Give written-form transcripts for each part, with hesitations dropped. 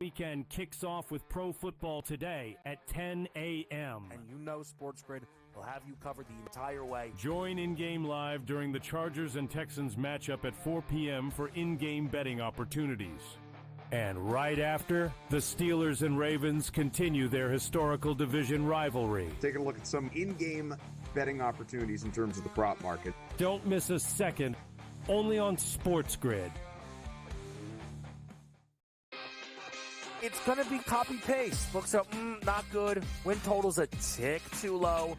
Weekend kicks off with pro football today at 10 a.m. And you know SportsGrid will have you covered the entire way. Join in-game live during the Chargers and Texans matchup at 4 p.m. for in-game betting opportunities. And right after, the Steelers and Ravens continue their historical division rivalry. Taking a look at some in-game betting opportunities in terms of the prop market. Don't miss a second, only on SportsGrid. It's going to be copy-paste. Looks up, not good. Win total's a tick too low.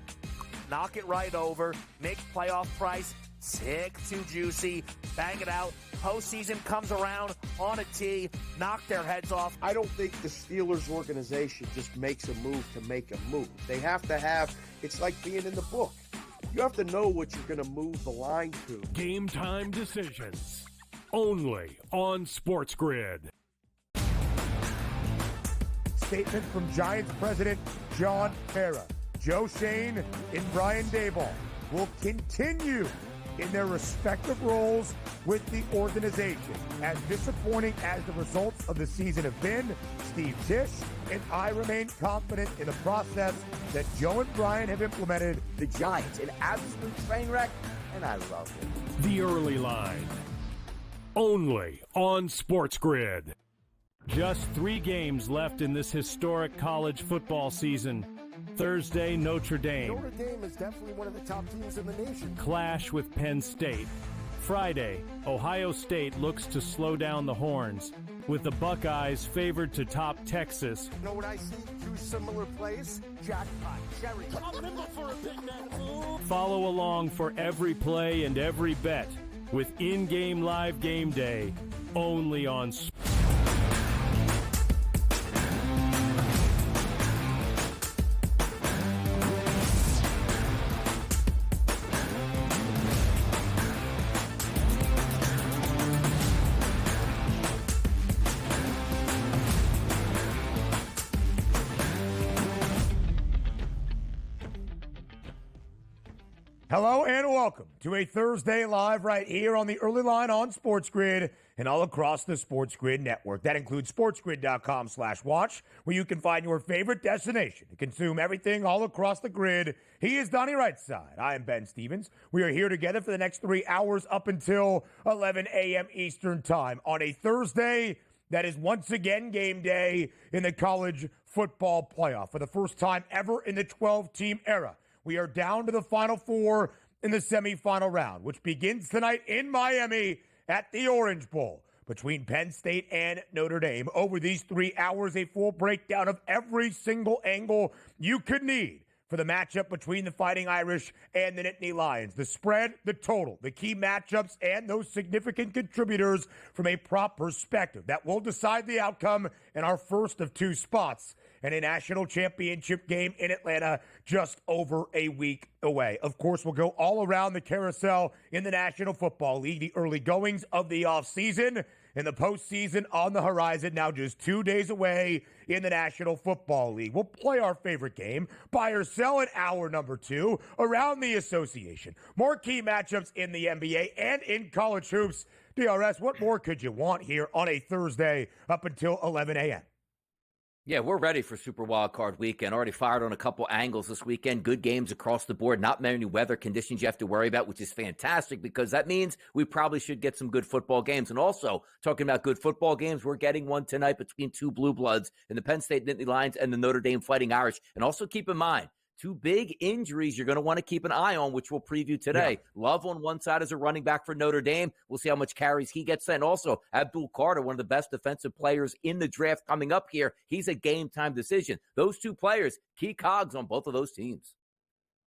Knock it right over. Make playoff price tick too juicy. Bang it out. Postseason comes around on a tee. Knock their heads off. I don't think the Steelers organization just makes a move to make a move. They have to have, it's like being in the book. You have to know what you're going to move the line to. Game time decisions. Only on SportsGrid. Statement from Giants president John Mara. Joe Shane and Brian Daboll will continue in their respective roles with the organization. As disappointing as the results of the season have been, Steve Tisch and I remain confident in the process that Joe and Brian have implemented. The Giants, an absolute train wreck, and I love it. The early line. Only on SportsGrid. Just 3 games left in this historic college football season. Thursday, Notre Dame. Notre Dame is definitely one of the top teams in the nation. Clash with Penn State. Friday, Ohio State looks to slow down the Horns, with the Buckeyes favored to top Texas. You know what I see? 2 similar plays. Jackpot. Cherry. I'm nimble for a big man. Follow along for every play and every bet with in-game live game day only on Hello and welcome to a Thursday Live right here on the early line on SportsGrid and all across the SportsGrid network. That includes sportsgrid.com/watch, where you can find your favorite destination to consume everything all across the grid. He is Donnie Rightside. I am Ben Stevens. We are here together for the next 3 hours up until 11 a.m. Eastern time on a Thursday that is once again game day in the college football playoff for the first time ever in the 12-team era. We are down to the Final Four in the semifinal round, which begins tonight in Miami at the Orange Bowl between Penn State and Notre Dame. Over these 3 hours, a full breakdown of every single angle you could need for the matchup between the Fighting Irish and the Nittany Lions. The spread, the total, the key matchups, and those significant contributors from a prop perspective that will decide the outcome in our first of 2 spots and a national championship game in Atlanta just over a week away. Of course, we'll go all around the carousel in the National Football League, the early goings of the offseason, and the postseason on the horizon, now just 2 days away in the National Football League. We'll play our favorite game, buy or sell in hour number 2, around the association. More key matchups in the NBA and in college hoops. DRS, what more could you want here on a Thursday up until 11 a.m.? Yeah, we're ready for Super Wildcard Weekend. Already fired on a couple angles this weekend. Good games across the board. Not many weather conditions you have to worry about, which is fantastic because that means we probably should get some good football games. And also, talking about good football games, we're getting one tonight between 2 blue bloods in the Penn State Nittany Lions and the Notre Dame Fighting Irish. And also keep in mind, 2 big injuries you're going to want to keep an eye on, which we'll preview today. Yeah. Love on one side as a running back for Notre Dame. We'll see how much carries he gets. And also, Abdul Carter, one of the best defensive players in the draft coming up here. He's a game-time decision. Those 2 players, key cogs on both of those teams.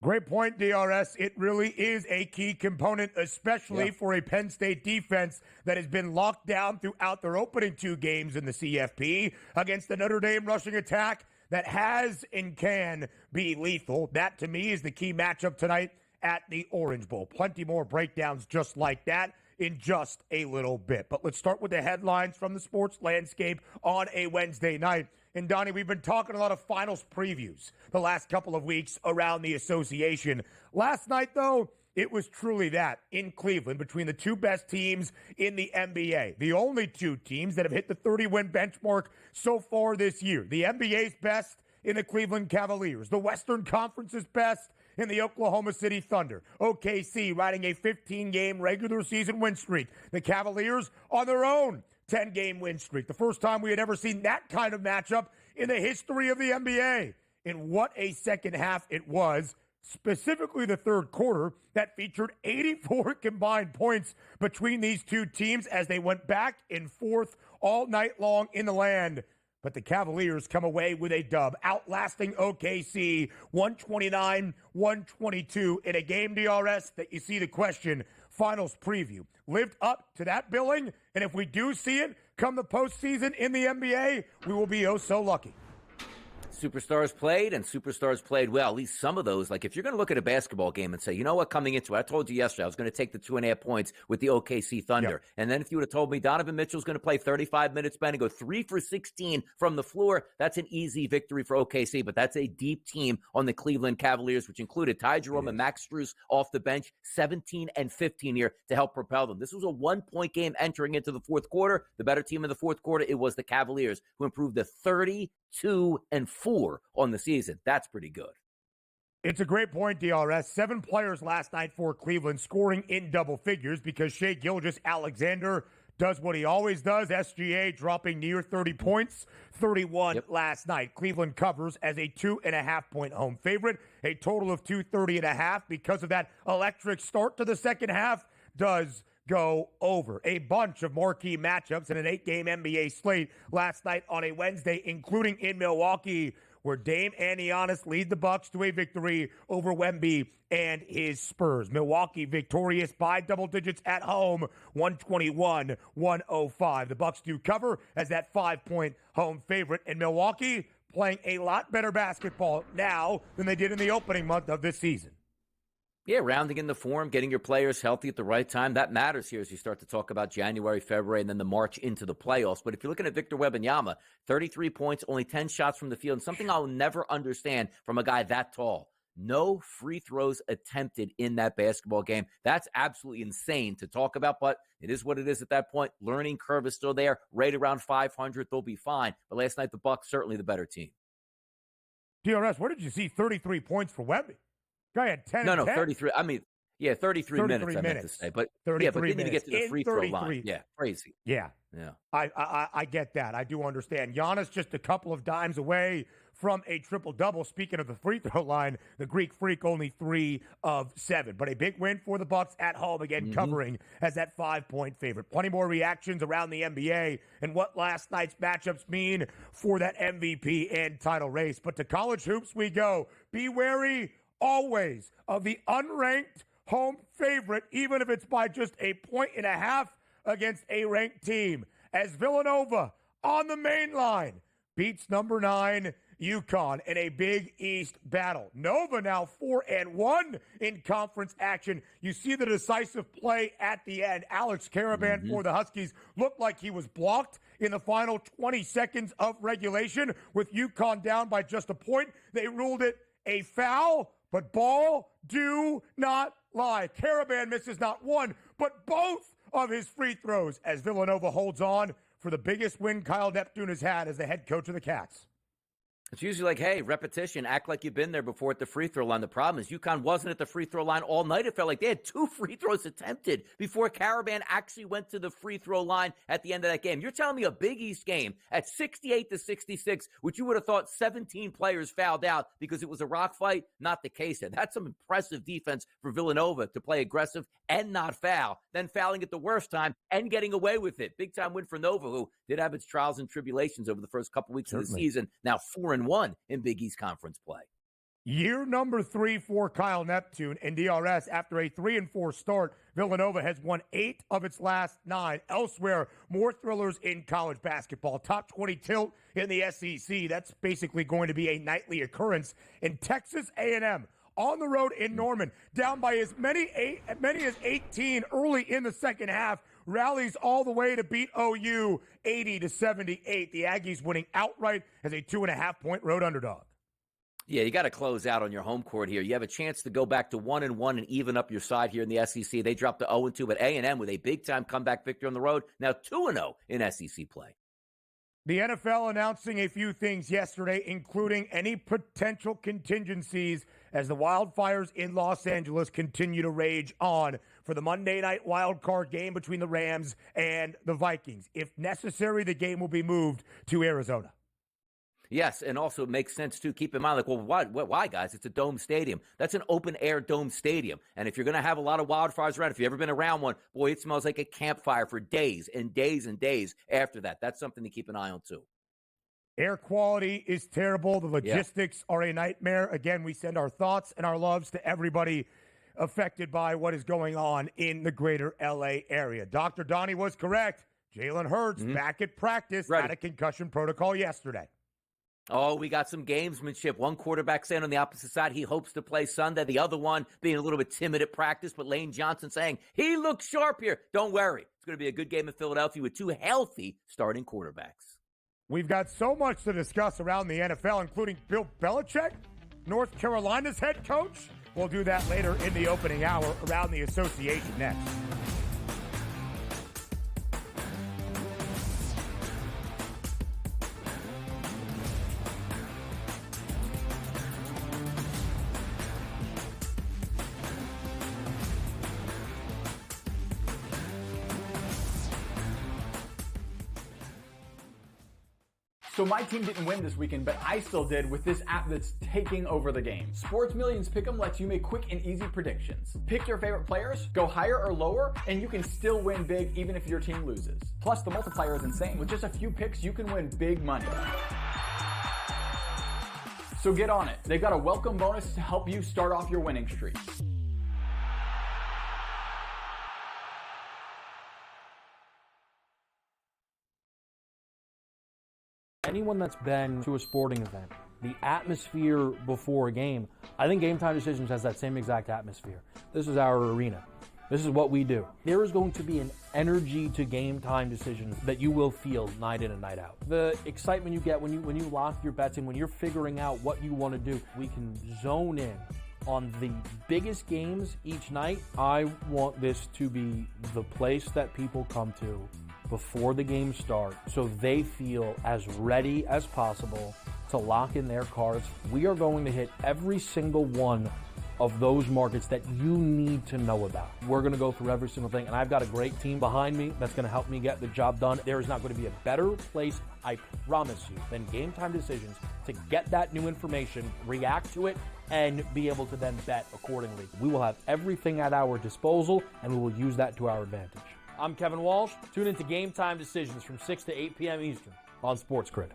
Great point, DRS. It really is a key component, especially for a Penn State defense that has been locked down throughout their opening 2 games in the CFP against the Notre Dame rushing attack that has and can be lethal. That, to me, is the key matchup tonight at the Orange Bowl. Plenty more breakdowns just like that in just a little bit. But let's start with the headlines from the sports landscape on a Wednesday night. And, Donnie, we've been talking a lot of finals previews the last couple of weeks around the association. Last night, though, it was truly that in Cleveland between the two best teams in the NBA. The only two teams that have hit the 30-win benchmark so far this year. The NBA's best in the Cleveland Cavaliers. The Western Conference's best in the Oklahoma City Thunder. OKC riding a 15-game regular season win streak. The Cavaliers on their own 10-game win streak. The first time we had ever seen that kind of matchup in the history of the NBA. And what a second half it was. Specifically the third quarter, that featured 84 combined points between these two teams as they went back and forth all night long in the land. But the Cavaliers come away with a dub, outlasting OKC 129-122 in a game, DRS, that you see the question, finals preview. Lived up to that billing, and if we do see it come the postseason in the NBA, we will be oh so lucky. Superstars played, and superstars played well. At least some of those. Like, if you're going to look at a basketball game and say, you know what, coming into it, I told you yesterday I was going to take the 2.5 points with the OKC Thunder. Yep. And then if you would have told me Donovan Mitchell's going to play 35 minutes, Ben, and go 3 for 16 from the floor, that's an easy victory for OKC. But that's a deep team on the Cleveland Cavaliers, which included Ty Jerome and Max Strus off the bench, 17 and 15 here to help propel them. This was a 1-point game entering into the fourth quarter. The better team in the fourth quarter, it was the Cavaliers, who improved to 32-4 on the season. That's pretty good. It's a great point, DRS. 7 players last night for Cleveland scoring in double figures because Shai Gilgeous-Alexander does what he always does. SGA dropping near 30 points, 31 last night. Cleveland covers as a 2.5-point home favorite. A total of 230.5 because of that electric start to the second half does go over. A bunch of marquee matchups in an 8-game NBA slate last night on a Wednesday, including in Milwaukee, where Dame and Giannis lead the Bucks to a victory over Wemby and his Spurs. Milwaukee victorious by double digits at home, 121-105. The Bucks do cover as that 5-point home favorite, and Milwaukee playing a lot better basketball now than they did in the opening month of this season. Yeah, rounding in the form, getting your players healthy at the right time, that matters here as you start to talk about January, February, and then the March into the playoffs. But if you're looking at Victor Wembanyama, 33 points, only 10 shots from the field, and something I'll never understand from a guy that tall, no free throws attempted in that basketball game. That's absolutely insane to talk about, but it is what it is at that point. Learning curve is still there, right around 500, they'll be fine. But last night, the Bucks, certainly the better team. DRS, what did you see? 33 points for Wemby. Guy had 10 No, 33. I mean, 33 minutes, I meant to say. But, but didn't even get to the free throw line. Yeah, crazy. Yeah. I get that. I do understand. Giannis just a couple of dimes away from a triple-double. Speaking of the free throw line, the Greek Freak only 3 of 7. But a big win for the Bucks at home, again, covering as that 5-point favorite. Plenty more reactions around the NBA and what last night's matchups mean for that MVP and title race. But to college hoops we go. Be wary always of the unranked home favorite, even if it's by just 1.5 points against a ranked team, as Villanova on the main line beats number 9 UConn in a Big East battle. Nova now 4-1 in conference action. You see the decisive play at the end. Alex Karaban for the Huskies looked like he was blocked in the final 20 seconds of regulation with UConn down by just a point. They ruled it a foul. But ball do not lie. Karaban misses not one, but both of his free throws as Villanova holds on for the biggest win Kyle Neptune has had as the head coach of the Cats. It's usually like, hey, repetition, act like you've been there before at the free throw line. The problem is UConn wasn't at the free throw line all night. It felt like they had 2 free throws attempted before Karaban actually went to the free throw line at the end of that game. You're telling me a Big East game at 68-66, which you would have thought 17 players fouled out because it was a rock fight? Not the case there. That's some impressive defense for Villanova to play aggressive and not foul, then fouling at the worst time and getting away with it. Big time win for Nova, who did have its trials and tribulations over the first couple weeks of the season. Now 4-1 in Big East Conference play. Year number 3 for Kyle Neptune and DRS. After a 3-4 start, Villanova has won 8 of its last 9. Elsewhere, more thrillers in college basketball. Top 20 tilt in the SEC. That's basically going to be a nightly occurrence. In Texas A&M, on the road in Norman, down by as many as 18 early in the second half, rallies all the way to beat OU 80-78. The Aggies winning outright as a 2.5-point road underdog. Yeah, you got to close out on your home court here. You have a chance to go back to 1-1 and even up your side here in the SEC. They dropped to 0-2, but A&M with a big-time comeback victory on the road. Now 2-0 in SEC play. The NFL announcing a few things yesterday, including any potential contingencies as the wildfires in Los Angeles continue to rage on for the Monday night wild card game between the Rams and the Vikings. If necessary, the game will be moved to Arizona. Yes, and also it makes sense, too. Keep in mind, like, well, why, guys? It's a dome stadium. That's an open-air dome stadium. And if you're going to have a lot of wildfires around, if you've ever been around one, boy, it smells like a campfire for days and days and days after that. That's something to keep an eye on, too. Air quality is terrible. The logistics are a nightmare. Again, we send our thoughts and our loves to everybody affected by what is going on in the greater L.A. area. Dr. Donnie was correct. Jalen Hurts back at practice at a concussion protocol yesterday. Oh, we got some gamesmanship. One quarterback saying on the opposite side he hopes to play Sunday. The other one being a little bit timid at practice, but Lane Johnson saying he looks sharp here. Don't worry. It's going to be a good game in Philadelphia with two healthy starting quarterbacks. We've got so much to discuss around the NFL, including Bill Belichick, North Carolina's head coach. We'll do that later in the opening hour around the association next. So my team didn't win this weekend, but I still did with this app that's taking over the game. Sports Millions Pick'em lets you make quick and easy predictions. Pick your favorite players, go higher or lower, and you can still win big even if your team loses. Plus, the multiplier is insane. With just a few picks, you can win big money. So get on it. They've got a welcome bonus to help you start off your winning streak. Anyone that's been to a sporting event, the atmosphere before a game, I think Game Time Decisions has that same exact atmosphere. This is our arena. This is what we do. There is going to be an energy to Game Time Decisions that you will feel night in and night out. The excitement you get when you lock your bets in, when you're figuring out what you want to do, we can zone in on the biggest games each night. I want this to be the place that people come to before the game starts so they feel as ready as possible to lock in their cards. We are going to hit every single one of those markets that you need to know about. We're going to go through every single thing, and I've got a great team behind me that's going to help me get the job done. There is not going to be a better place, I promise you, than Game Time Decisions to get that new information, react to it, and be able to then bet accordingly. We will have everything at our disposal, and we will use that to our advantage. I'm Kevin Walsh. Tune into Game Time Decisions from 6 to 8 p.m. Eastern on SportsGrid.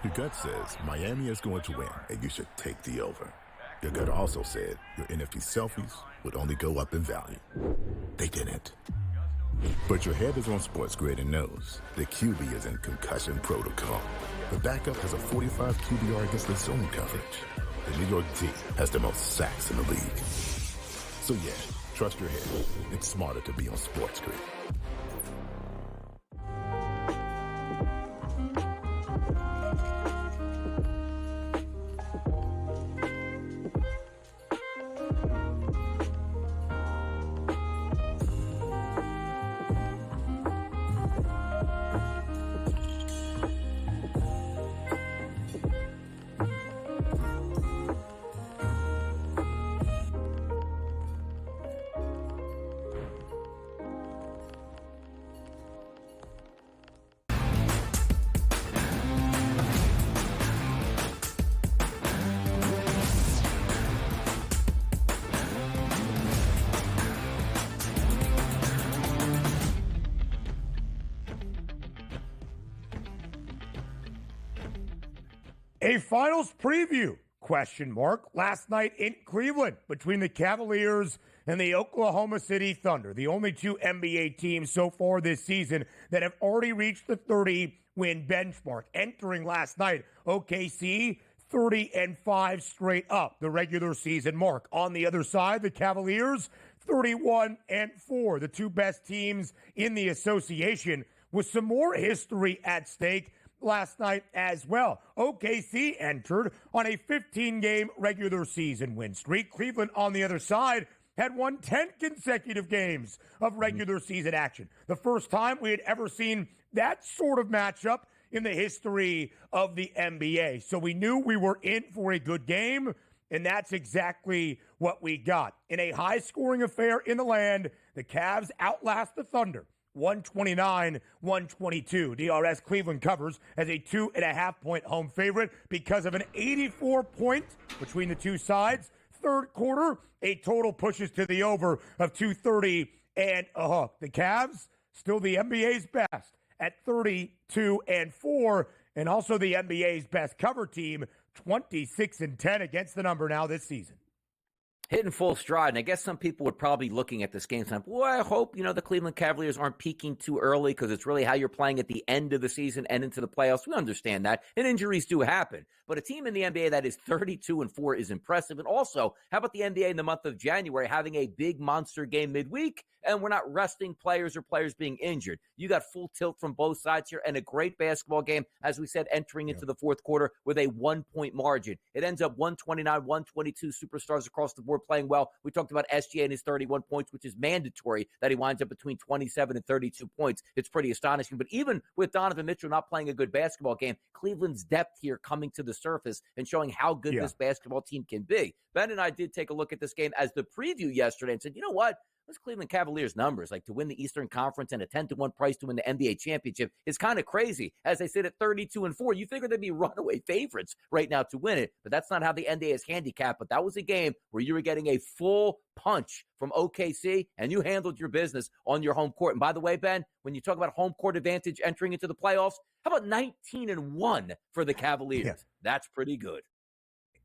Your gut says Miami is going to win, and you should take the over. Your gut also said your NFT selfies would only go up in value. They didn't. But your head is on SportsGrid and knows the QB is in concussion protocol. The backup has a 45 QBR against the zone coverage. The New York D has the most sacks in the league. So yeah, trust your head. It's smarter to be on SportsGrid. A finals preview, ? Last night in Cleveland between the Cavaliers and the Oklahoma City Thunder, the only two NBA teams so far this season that have already reached the 30-win benchmark. Entering last night, OKC 30-5 straight up, the regular season mark. On the other side, the Cavaliers 31-4, the two best teams in the association, with some more history at stake. last night as well. OKC entered on a 15-game regular season win streak. Cleveland, on the other side, had won 10 consecutive games of regular season action. The first time we had ever seen that sort of matchup in the history of the NBA. So we knew we were in for a good game, and that's exactly what we got. In a high-scoring affair in the land, the Cavs outlast the Thunder 129-122. DRS Cleveland covers as a 2.5-point home favorite because of an 84-point between the two sides. Third quarter, a total pushes to the over of 230 and a hook. The Cavs, still the NBA's best at 32-4, and also the NBA's best cover team, 26-10 against the number now this season. Hitting full stride. And I guess some people would probably be looking at this game saying, boy, I hope, the Cleveland Cavaliers aren't peaking too early because it's really how you're playing at the end of the season and into the playoffs. We understand that. And injuries do happen. But a team in the NBA that is 32-4 is impressive. And also, how about the NBA in the month of January having a big monster game midweek? And we're not resting players or players being injured. You got full tilt from both sides here and a great basketball game, as we said, entering into the fourth quarter with a 1-point margin. It ends up 129-122, superstars across the board playing well. We talked about SGA and his 31 points, which is mandatory that he winds up between 27 and 32 points. It's pretty astonishing. But even with Donovan Mitchell not playing a good basketball game, Cleveland's depth here coming to the surface and showing how good this basketball team can be. Ben and I did take a look at this game as the preview yesterday and said, you know what? Those Cleveland Cavaliers numbers, like to win the Eastern Conference and a 10-1 price to win the NBA championship, is kind of crazy. As they sit at 32-4, you figure they'd be runaway favorites right now to win it, but that's not how the NBA is handicapped. But that was a game where you were getting a full punch from OKC, and you handled your business on your home court. And by the way, Ben, when you talk about home court advantage entering into the playoffs, how about 19-1 for the Cavaliers? Yeah. That's pretty good.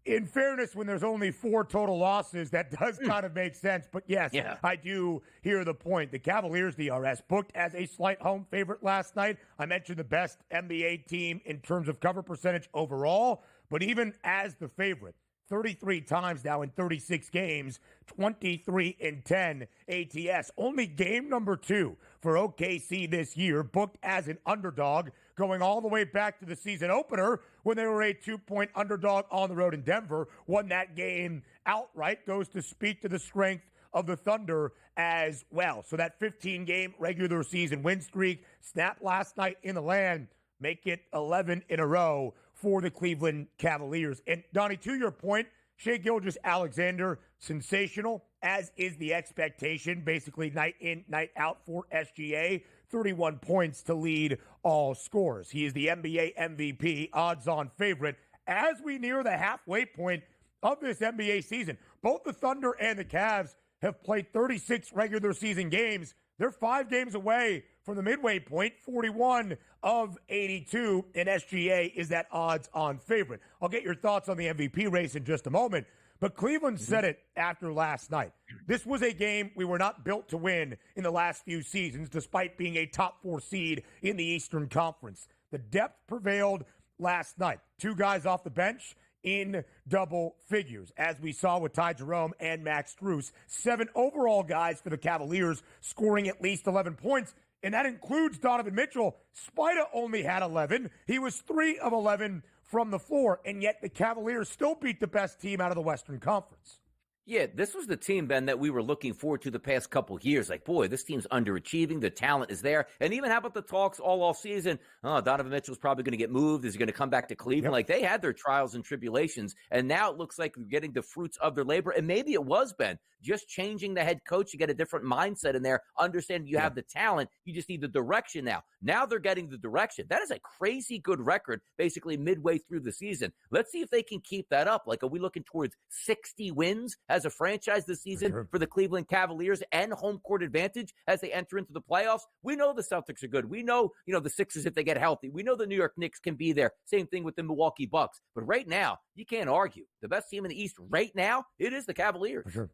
In fairness, when there's only 4 total losses, that does kind of make sense. But yes, I do hear the point. The Cavaliers, DRS, booked as a slight home favorite last night. I mentioned the best NBA team in terms of cover percentage overall, but even as the favorite, 33 times now in 36 games, 23-10 ATS. Only game number 2 for OKC this year, booked as an underdog, going all the way back to the season opener when they were a 2-point underdog on the road in Denver. Won that game outright. Goes to speak to the strength of the Thunder as well. So that 15-game regular season win streak snapped last night in the land. Make it 11 in a row for the Cleveland Cavaliers. And Donnie, to your point, Shai Gilgeous-Alexander, sensational, as is the expectation, basically night in, night out for SGA. 31 points to lead all scorers. He is the NBA MVP, odds-on favorite. As we near the halfway point of this NBA season, both the Thunder and the Cavs have played 36 regular season games. They're 5 games away from the midway point, 41 of 82, and SGA is that odds-on favorite. I'll get your thoughts on the MVP race in just a moment, but Cleveland said it after last night. This was a game we were not built to win in the last few seasons, despite being a top 4 seed in the Eastern Conference. The depth prevailed last night. 2 guys off the bench in double figures, as we saw with Ty Jerome and Max Strus. 7 overall guys for the Cavaliers scoring at least 11 points, and that includes Donovan Mitchell. Spida only had 11. He was 3 of 11 from the floor, and yet the Cavaliers still beat the best team out of the Western Conference. Yeah, this was the team, Ben, that we were looking forward to the past couple years. Like, boy, this team's underachieving. The talent is there. And even how about the talks all off season? Oh, Donovan Mitchell's probably going to get moved. Is he going to come back to Cleveland? Yep. Like, they had their trials and tribulations, and now it looks like we're getting the fruits of their labor. And maybe it was, Ben, just changing the head coach. You get a different mindset in there. Understand you have the talent. You just need the direction now. Now they're getting the direction. That is a crazy good record, basically midway through the season. Let's see if they can keep that up. Like, are we looking towards 60 wins as a franchise this season for the Cleveland Cavaliers and home court advantage as they enter into the playoffs? We know the Celtics are good. We know, the Sixers if they get healthy. We know the New York Knicks can be there. Same thing with the Milwaukee Bucks. But right now, you can't argue. The best team in the East right now, it is the Cavaliers. For sure.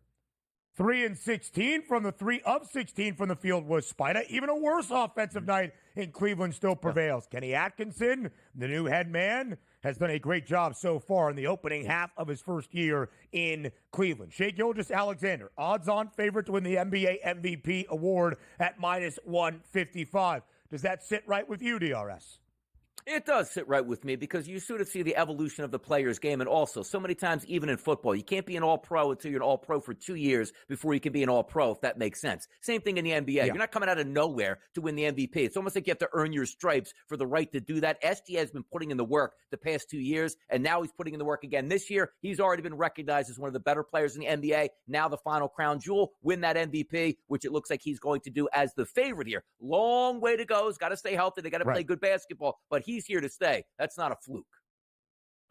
3-16 from the 3 of 16 from the field was Spida. Even a worse offensive night in Cleveland still prevails. Kenny Atkinson, the new head man, has done a great job so far in the opening half of his first year in Cleveland. Shai Gilgeous-Alexander, odds-on favorite to win the NBA MVP award at -155. Does that sit right with you, DRS? It does sit right with me because you sort of see the evolution of the player's game. And also, so many times, even in football, you can't be an all-pro until you're an all-pro for 2 years before you can be an all-pro, if that makes sense. Same thing in the NBA. Yeah. You're not coming out of nowhere to win the MVP. It's almost like you have to earn your stripes for the right to do that. SGA has been putting in the work the past 2 years, and now he's putting in the work again this year. He's already been recognized as one of the better players in the NBA. Now the final crown jewel, win that MVP, which it looks like he's going to do as the favorite here. Long way to go. He's got to stay healthy. They got to play good basketball, but he's here to stay. That's not a fluke.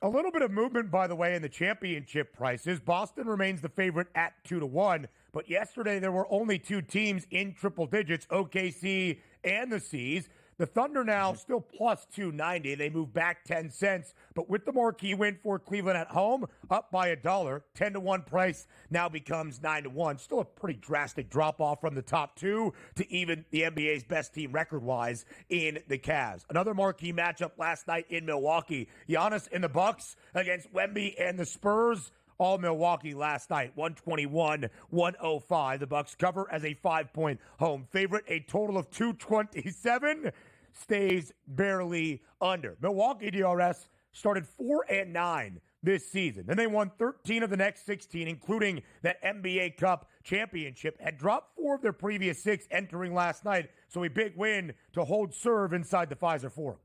A little bit of movement, by the way, in the championship prices. Boston remains the favorite at 2-1, but yesterday there were only 2 teams in triple digits, OKC and the C's. The Thunder now still plus 290. They move back 10 cents, but with the marquee win for Cleveland at home, up by $1, 10-1 price now becomes 9-1. Still a pretty drastic drop-off from the top 2 to even the NBA's best team record-wise in the Cavs. Another marquee matchup last night in Milwaukee. Giannis and the Bucks against Wemby and the Spurs. All Milwaukee last night, 121-105. The Bucks cover as a 5-point home favorite. A total of 227 stays barely under. Milwaukee DRS started 4-9 this season. Then they won 13 of the next 16, including that NBA Cup championship. Had dropped 4 of their previous 6 entering last night. So a big win to hold serve inside the Pfizer Forum.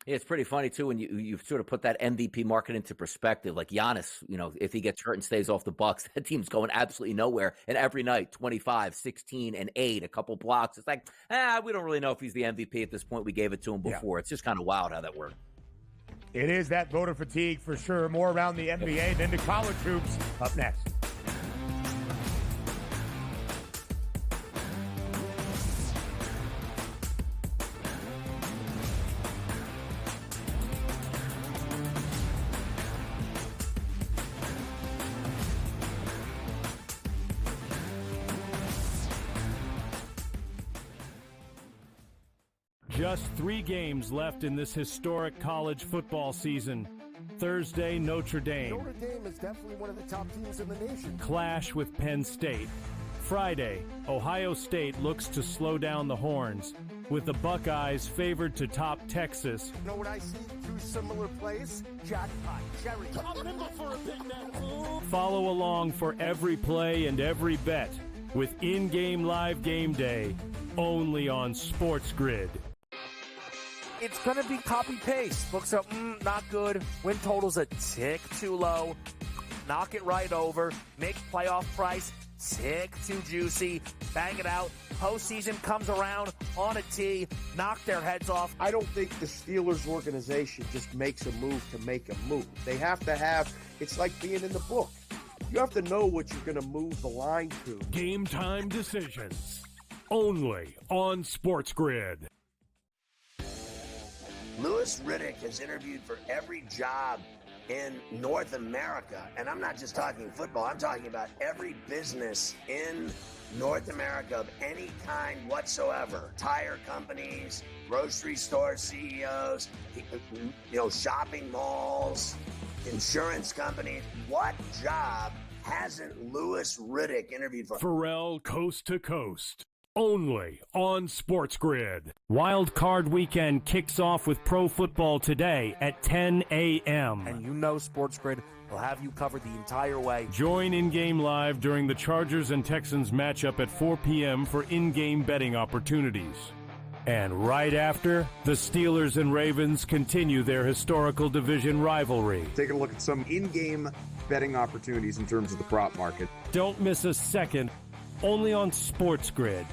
Yeah, it's pretty funny, too, when you sort of put that MVP market into perspective. Like Giannis, if he gets hurt and stays off the Bucks, that team's going absolutely nowhere. And every night, 25, 16, and 8, a couple blocks. It's like, we don't really know if he's the MVP at this point. We gave it to him before. Yeah. It's just kind of wild how that worked. It is that voter fatigue for sure. More around the NBA than the college hoops up next. Just 3 games left in this historic college football season. Thursday, Notre Dame. Notre Dame is definitely one of the top teams in the nation. Clash with Penn State. Friday, Ohio State looks to slow down the Horns, with the Buckeyes favored to top Texas. You know what I see? 2 similar plays? Jackpot, cherry. I'm nimble for a big man. Follow along for every play and every bet with in-game live game day, only on SportsGrid. It's going to be copy-paste. Looks up, not good. Win total's a tick too low. Knock it right over. Make playoff price tick too juicy. Bang it out. Postseason comes around on a tee. Knock their heads off. I don't think the Steelers organization just makes a move to make a move. They have to have, it's like being in the book. You have to know what you're going to move the line to. Game time decisions. Only on SportsGrid. Louis Riddick has interviewed for every job in North America. And I'm not just talking football. I'm talking about every business in North America of any kind whatsoever. Tire companies, grocery store CEOs, shopping malls, insurance companies. What job hasn't Louis Riddick interviewed for? Pharrell Coast to Coast. Only on SportsGrid. Wild Card Weekend kicks off with pro football today at 10 a.m. And SportsGrid will have you covered the entire way. Join in-game live during the Chargers and Texans matchup at 4 p.m. for in-game betting opportunities. And right after, the Steelers and Ravens continue their historical division rivalry. Take a look at some in-game betting opportunities in terms of the prop market. Don't miss a second. Only on SportsGrid.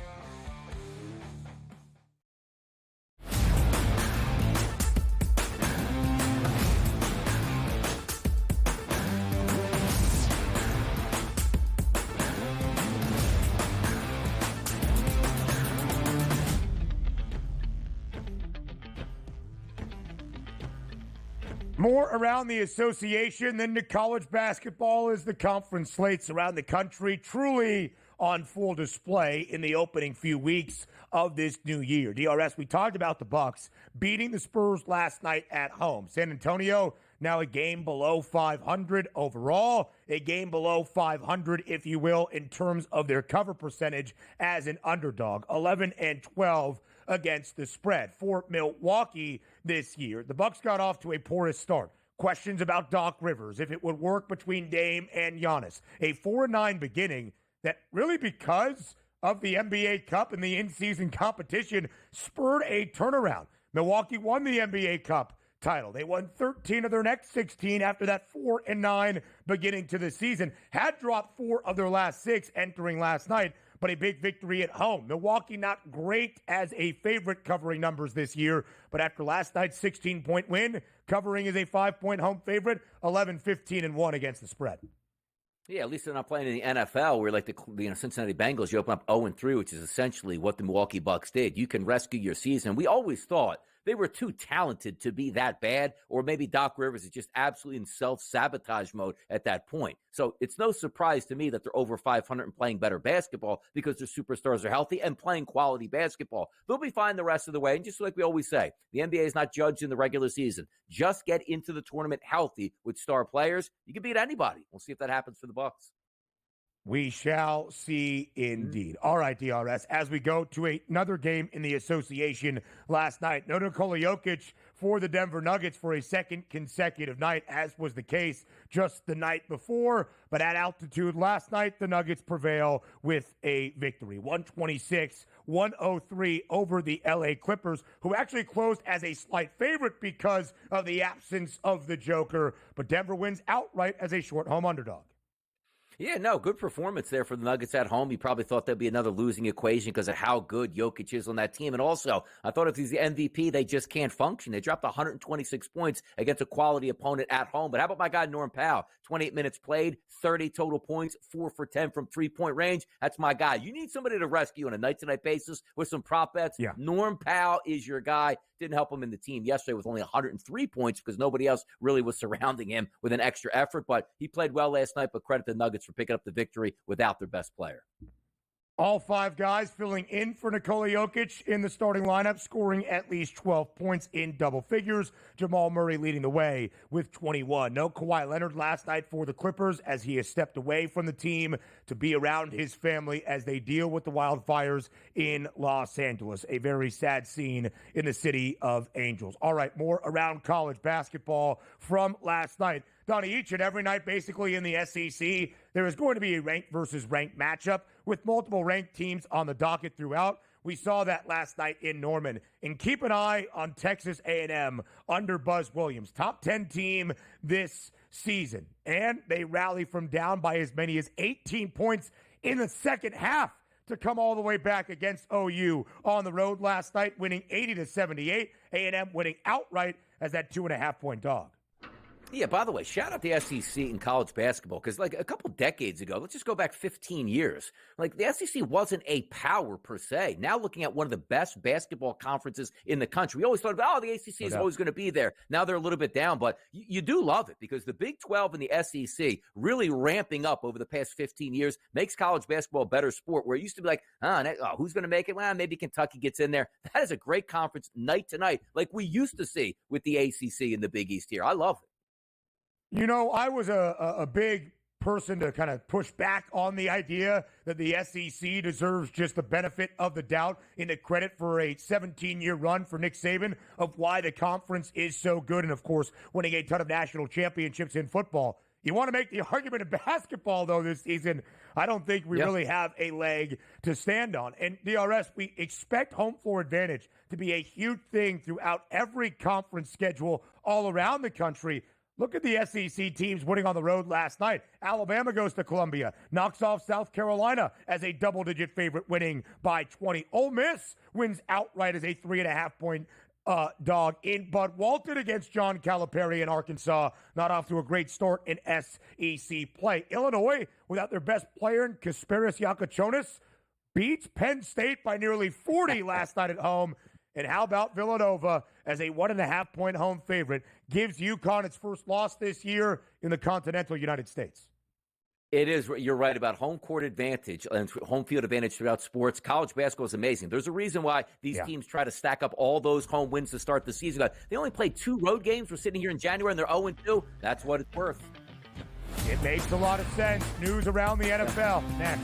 More around the association than the college basketball as the conference slates around the country truly on full display in the opening few weeks of this new year. DRS, we talked about the Bucks beating the Spurs last night at home. San Antonio now a game below 500 overall, a game below 500, if you will, in terms of their cover percentage as an underdog. 11-12 against the spread. For Milwaukee this year, the Bucks got off to a porous start. Questions about Doc Rivers, if it would work between Dame and Giannis. A 4-9 beginning that really, because of the NBA Cup and the in-season competition, spurred a turnaround. Milwaukee won the NBA Cup title. They won 13 of their next 16 after that 4-9 beginning to the season. Had dropped 4 of their last 6 entering last night, but a big victory at home. Milwaukee not great as a favorite covering numbers this year, but after last night's 16-point win, covering is a 5-point home favorite, 11-15-1 against the spread. Yeah, at least they're not playing in the NFL where, like the Cincinnati Bengals, you open up 0-3, which is essentially what the Milwaukee Bucks did. You can rescue your season. We always thought they were too talented to be that bad, or maybe Doc Rivers is just absolutely in self-sabotage mode at that point. So it's no surprise to me that they're over 500 and playing better basketball because their superstars are healthy and playing quality basketball. They'll be fine the rest of the way. And just like we always say, the NBA is not judged in the regular season. Just get into the tournament healthy with star players. You can beat anybody. We'll see if that happens for the Bucks. We shall see indeed. All right, DRS, as we go to another game in the association last night, no Nikola Jokic for the Denver Nuggets for a second consecutive night, as was the case just the night before. But at altitude last night, the Nuggets prevail with a victory, 126-103 over the LA Clippers, who actually closed as a slight favorite because of the absence of the Joker. But Denver wins outright as a short home underdog. Yeah, no, good performance there for the Nuggets at home. You probably thought there'd be another losing equation because of how good Jokic is on that team. And also, I thought if he's the MVP, they just can't function. They dropped 126 points against a quality opponent at home. But how about my guy, Norm Powell? 28 minutes played, 30 total points, 4 for 10 from three-point range. That's my guy. You need somebody to rescue on a night-to-night basis with some prop bets. Yeah. Norm Powell is your guy. Didn't help him in the team yesterday with only 103 points because nobody else really was surrounding him with an extra effort. But he played well last night, but credit the Nuggets for picking up the victory without their best player. All 5 guys filling in for Nikola Jokic in the starting lineup, scoring at least 12 points in double figures. Jamal Murray leading the way with 21. No Kawhi Leonard last night for the Clippers as he has stepped away from the team to be around his family as they deal with the wildfires in Los Angeles. A very sad scene in the city of Angels. All right, more around college basketball from last night. Donnie, each and every night, basically in the SEC, there is going to be a ranked versus ranked matchup with multiple ranked teams on the docket throughout. We saw that last night in Norman. And keep an eye on Texas A&M under Buzz Williams, top 10 team this season. And they rally from down by as many as 18 points in the second half to come all the way back against OU on the road last night, winning 80-78. A&M winning outright as that 2.5-point dog. Yeah, by the way, shout out the SEC in college basketball because like a couple decades ago, let's just go back 15 years, like the SEC wasn't a power per se. Now looking at one of the best basketball conferences in the country, we always thought about, the ACC is always going to be there. Now they're a little bit down, but you do love it because the Big 12 and the SEC really ramping up over the past 15 years makes college basketball a better sport where it used to be like, who's going to make it? Well, maybe Kentucky gets in there. That is a great conference night to night like we used to see with the ACC and the Big East here. I love it. You know, I was a big person to kind of push back on the idea that the SEC deserves just the benefit of the doubt into credit for a 17-year run for Nick Saban of why the conference is so good and, of course, winning a ton of national championships in football. You want to make the argument in basketball, though, this season, I don't think we really have a leg to stand on. And DRS, we expect home floor advantage to be a huge thing throughout every conference schedule all around the country. Look at the SEC teams winning on the road last night. Alabama goes to Columbia, knocks off South Carolina as a double-digit favorite, winning by 20. Ole Miss wins outright as a 3.5-point dog in Bud Walton against John Calipari in Arkansas. Not off to a great start in SEC play. Illinois, without their best player, Kasparis Yakachonis, beats Penn State by nearly 40 last night at home. And how about Villanova as a 1.5-point home favorite gives UConn its first loss this year in the continental United States? It is. You're right about home court advantage and home field advantage throughout sports. College basketball is amazing. There's a reason why these teams try to stack up all those home wins to start the season. They only played 2 road games. We're sitting here in January and they're 0-2. That's what it's worth. It makes a lot of sense. News around the NFL next.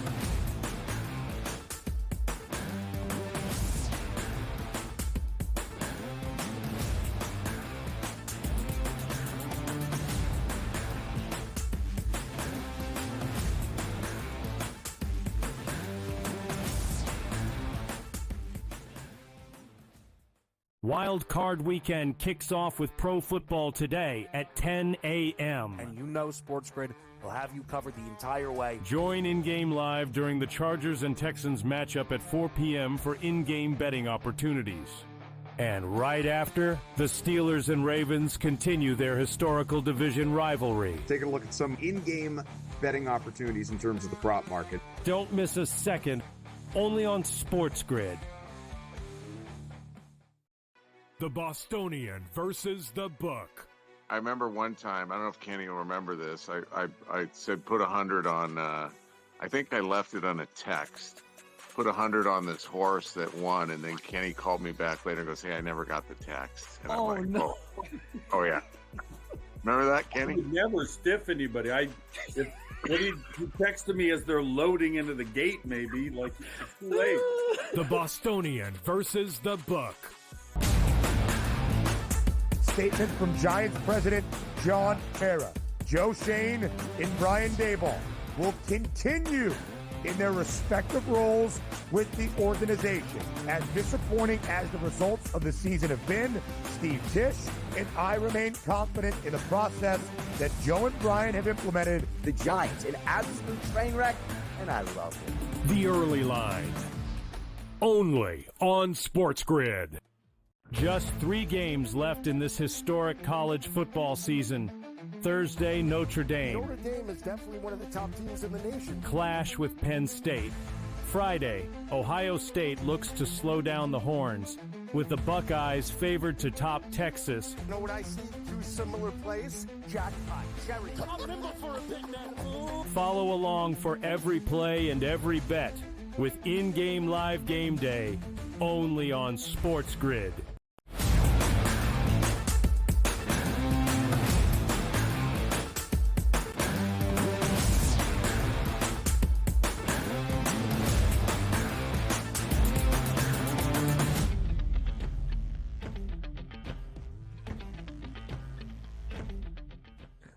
Wild Card Weekend kicks off with Pro Football Today at 10 a.m. And you know SportsGrid will have you covered the entire way. Join in-game live during the Chargers and Texans matchup at 4 p.m. for in-game betting opportunities. And right after, the Steelers and Ravens continue their historical division rivalry. Taking a look at some in-game betting opportunities in terms of the prop market. Don't miss a second, only on SportsGrid. The Bostonian versus the Book. I remember one time, I don't know if Kenny will remember this, I said put 100 on, I think I left it on a text. Put 100 on this horse that won, and then Kenny called me back later and goes, "Hey, I never got the text." And I'm like, no. Oh yeah. Remember that, Kenny? I would never stiff anybody. When he texted me as they're loading into the gate, maybe, like, it's too late. The Bostonian versus the Book. Statement from Giants president John Mara. Joe Shane and Brian Daboll will continue in their respective roles with the organization. As disappointing as the results of the season have been, Steve Tisch and I remain confident in the process that Joe and Brian have implemented. The Giants, an absolute train wreck, and I love it. The Early Line. Only on SportsGrid. Just 3 games left in this historic college football season. Thursday, Notre Dame. Notre Dame is definitely one of the top teams in the nation. Clash with Penn State. Friday, Ohio State looks to slow down the Horns, with the Buckeyes favored to top Texas. You know what I see? 2 similar plays. Jackpot, cherry. Remember for a big man. Follow along for every play and every bet with in-game live game day, only on SportsGrid.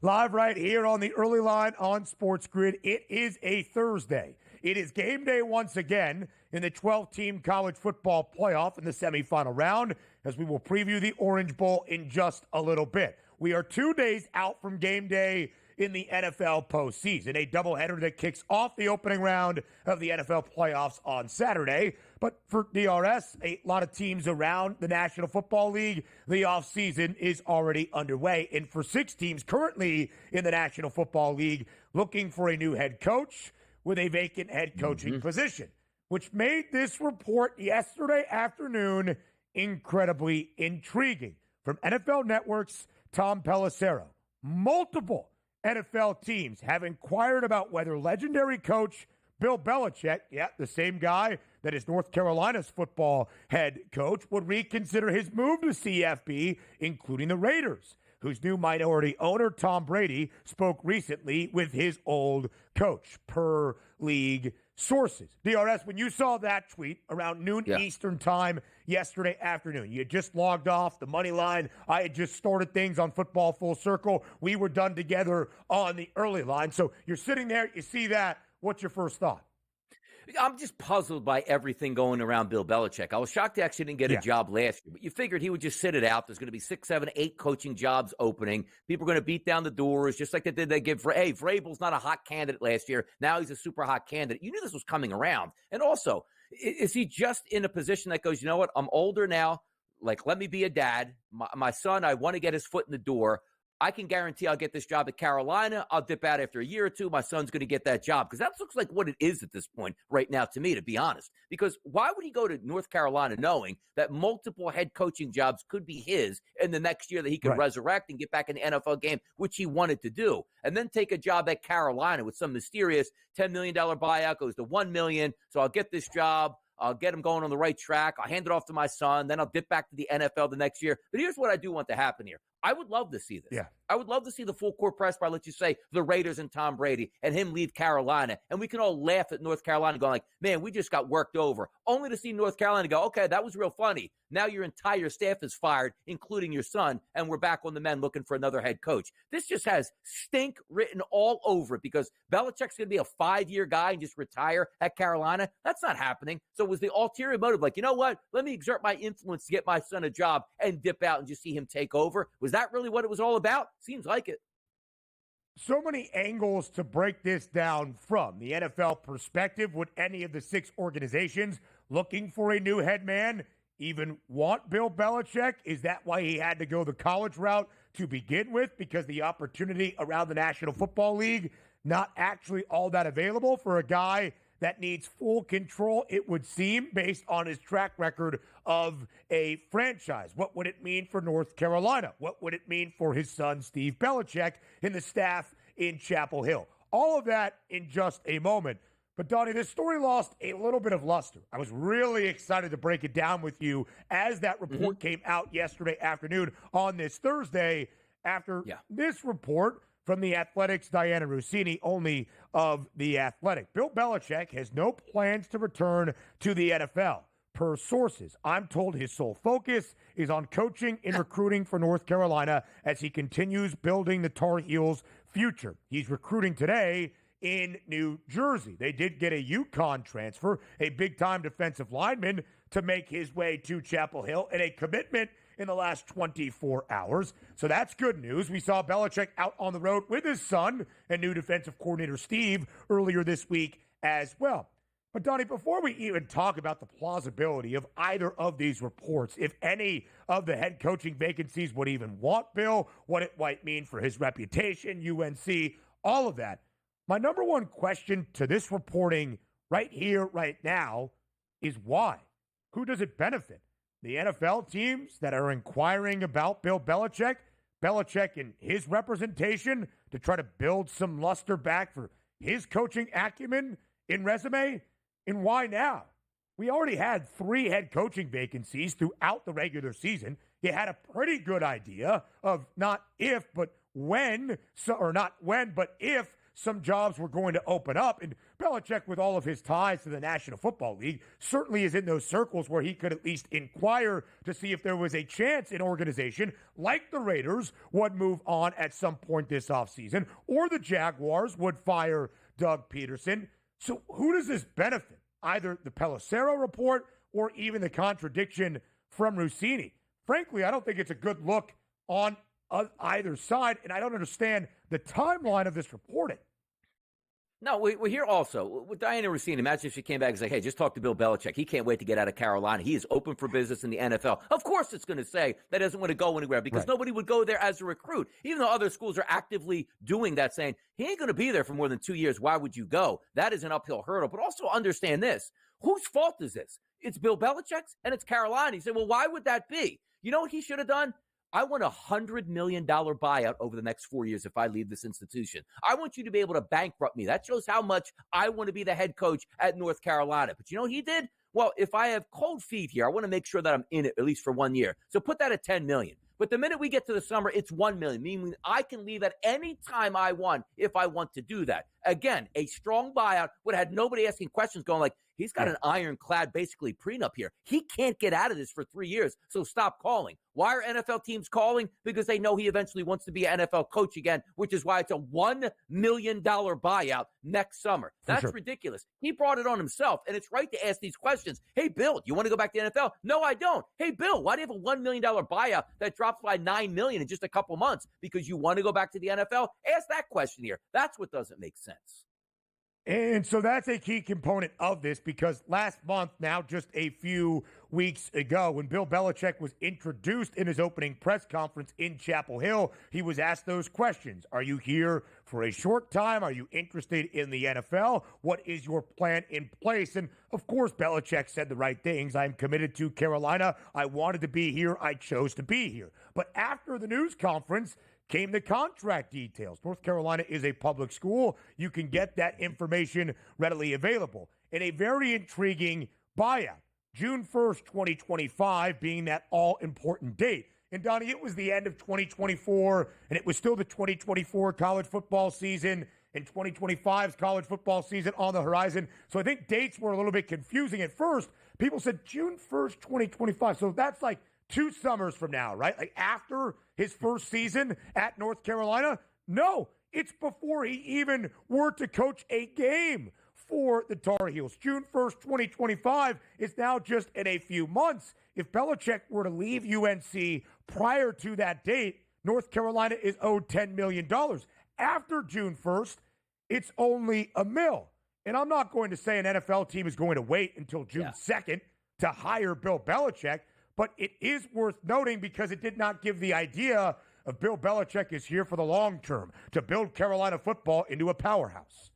Live right here on the Early Line on SportsGrid. It is a Thursday. It is game day once again in the 12-team college football playoff in the semifinal round, as we will preview the Orange Bowl in just a little bit. We are 2 days out from game day in the NFL postseason, a doubleheader that kicks off the opening round of the NFL playoffs on Saturday. But for DRS, a lot of teams around the National Football League, the offseason is already underway. And for 6 teams currently in the National Football League looking for a new head coach with a vacant head coaching position, which made this report yesterday afternoon incredibly intriguing. From NFL Network's Tom Pelissero, multiple NFL teams have inquired about whether legendary coach Bill Belichick, the same guy that is North Carolina's football head coach, would reconsider his move to CFB, including the Raiders, whose new minority owner, Tom Brady, spoke recently with his old coach, per league sources. DRS, when you saw that tweet around noon Eastern time yesterday afternoon, you had just logged off the money line. I had just started things on Football Full Circle. We were done together on the Early Line. So you're sitting there, you see that. What's your first thought? I'm just puzzled by everything going around Bill Belichick. I was shocked he actually didn't get a job last year, but you figured he would just sit it out. There's going to be 6, 7, 8 coaching jobs opening. People are going to beat down the doors, just like they give for, hey, Vrabel's not a hot candidate last year. Now he's a super hot candidate. You knew this was coming around. And also, is he just in a position that goes, you know what, I'm older now. Like, let me be a dad. My son, I want to get his foot in the door. I can guarantee I'll get this job at Carolina. I'll dip out after a year or 2. My son's going to get that job, because that looks like what it is at this point right now to me, to be honest. Because why would he go to North Carolina knowing that multiple head coaching jobs could be his in the next year that he could resurrect and get back in the NFL game, which he wanted to do, and then take a job at Carolina with some mysterious $10 million buyout, goes to $1 million. So I'll get this job. I'll get him going on the right track. I'll hand it off to my son. Then I'll dip back to the NFL the next year. But here's what I do want to happen here. I would love to see this. I would love to see the full court press by, let's just say, the Raiders and Tom Brady and him leave Carolina. And we can all laugh at North Carolina going like, man, we just got worked over. Only to see North Carolina go, okay, that was real funny. Now your entire staff is fired, including your son, and we're back on the men looking for another head coach. This just has stink written all over it because Belichick's going to be a 5-year guy and just retire at Carolina. That's not happening. So it was the ulterior motive, like, you know what? Let me exert my influence to get my son a job and dip out and just see him take over. Was that really what it was all about? Seems like it. So many angles to break this down from the NFL perspective. Would any of the 6 organizations looking for a new head man even want Bill Belichick? Is that why he had to go the college route to begin with? Because the opportunity around the National Football League not actually all that available for a guy that needs full control, it would seem, based on his track record of a franchise. What would it mean for North Carolina? What would it mean for his son, Steve Belichick, and the staff in Chapel Hill? All of that in just a moment. But, Donnie, this story lost a little bit of luster. I was really excited to break it down with you as that report came out yesterday afternoon on this Thursday. After this report from the Athletic's Diana Rossini, only of The Athletic, Bill Belichick has no plans to return to the NFL. Per sources, I'm told his sole focus is on coaching and recruiting for North Carolina as he continues building the Tar Heels' future. He's recruiting today in New Jersey. They did get a UConn transfer, a big-time defensive lineman, to make his way to Chapel Hill, and a commitment in the last 24 hours. So that's good news. We saw Belichick out on the road with his son and new defensive coordinator Steve earlier this week as well. But, Donnie, before we even talk about the plausibility of either of these reports, if any of the head coaching vacancies would even want Bill, what it might mean for his reputation, UNC, all of that, my number one question to this reporting right here, right now, is why? Who does it benefit? The NFL teams that are inquiring about Bill Belichick, Belichick and his representation to try to build some luster back for his coaching acumen in resume? And why now? We already had 3 head coaching vacancies throughout the regular season. You had a pretty good idea of not if, but when, or not when, but if some jobs were going to open up. And Belichick, with all of his ties to the National Football League, certainly is in those circles where he could at least inquire to see if there was a chance an organization like the Raiders would move on at some point this offseason, or the Jaguars would fire Doug Peterson. So who does this benefit? Either the Pelissero report or even the contradiction from Rossini. Frankly, I don't think it's a good look on either side, and I don't understand the timeline of this reporting. No, we're here also with Diana Rossini. Imagine if she came back and said, hey, just talk to Bill Belichick. He can't wait to get out of Carolina. He is open for business in the NFL. Of course it's going to say that doesn't want to go anywhere because nobody would go there as a recruit, even though other schools are actively doing that, saying he ain't going to be there for more than 2 years. Why would you go? That is an uphill hurdle. But also understand this. Whose fault is this? It's Bill Belichick's and it's Carolina. You say, well, why would that be? You know what he should have done? I want $100 million buyout over the next 4 years if I leave this institution. I want you to be able to bankrupt me. That shows how much I want to be the head coach at North Carolina. But you know what he did? Well, if I have cold feet here, I want to make sure that I'm in it at least for 1 year. So put that at $10 million. But the minute we get to the summer, it's $1 million, meaning I can leave at any time I want if I want to do that. Again, a strong buyout would have had nobody asking questions going like, he's got an ironclad, basically, prenup here. He can't get out of this for 3 years, so stop calling. Why are NFL teams calling? Because they know he eventually wants to be an NFL coach again, which is why it's a $1 million buyout next summer. That's ridiculous. He brought it on himself, and it's right to ask these questions. Hey, Bill, do you want to go back to the NFL? No, I don't. Hey, Bill, why do you have a $1 million buyout that drops by $9 million in just a couple months? Because you want to go back to the NFL? Ask that question here. That's what doesn't make sense. And so that's a key component of this because last month, now just a few weeks ago, when Bill Belichick was introduced in his opening press conference in Chapel Hill, he was asked those questions. Are you here for a short time? Are you interested in the NFL? What is your plan in place? And of course, Belichick said the right things. I'm committed to Carolina. I wanted to be here. I chose to be here. But after the news conference came the contract details. North Carolina is a public school. You can get that information readily available. And a very intriguing buyout. June 1st, 2025 being that all-important date. And Donnie, it was the end of 2024, and it was still the 2024 college football season and 2025's college football season on the horizon. So I think dates were a little bit confusing at first. People said June 1st, 2025. So that's like 2 summers from now, right? Like after his first season at North Carolina? No, it's before he even were to coach a game for the Tar Heels. June 1st, 2025 is now just in a few months. If Belichick were to leave UNC prior to that date, North Carolina is owed $10 million. After June 1st, it's only $1 million. And I'm not going to say an NFL team is going to wait until June 2nd to hire Bill Belichick, but it is worth noting because it did not give the idea of Bill Belichick is here for the long term, to build Carolina football into a powerhouse.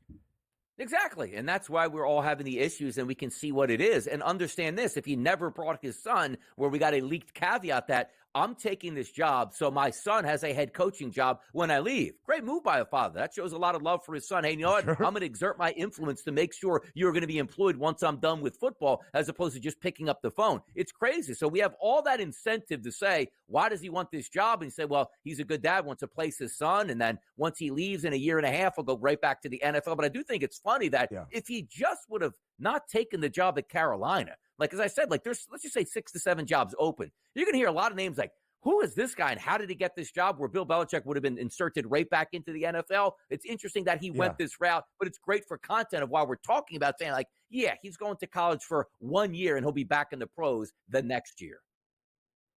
Exactly. And that's why we're all having the issues, and we can see what it is. And understand this, if he never brought his son, where we got a leaked caveat that I'm taking this job so my son has a head coaching job when I leave. Great move by a father. That shows a lot of love for his son. Hey, you know what? Sure. I'm going to exert my influence to make sure you're going to be employed once I'm done with football, as opposed to just picking up the phone. It's crazy. So we have all that incentive to say, why does he want this job? And you say, well, he's a good dad, wants to place his son. And then once he leaves in a year and a half, he'll go right back to the NFL. But I do think it's funny that if he just would have not taken the job at Carolina, like, as I said, like there's, let's just say 6 to 7 jobs open. You're going to hear a lot of names like, who is this guy and how did he get this job, where Bill Belichick would have been inserted right back into the NFL? It's interesting that he went this route, but it's great for content of why we're talking about saying, like, yeah, he's going to college for 1 year and he'll be back in the pros the next year.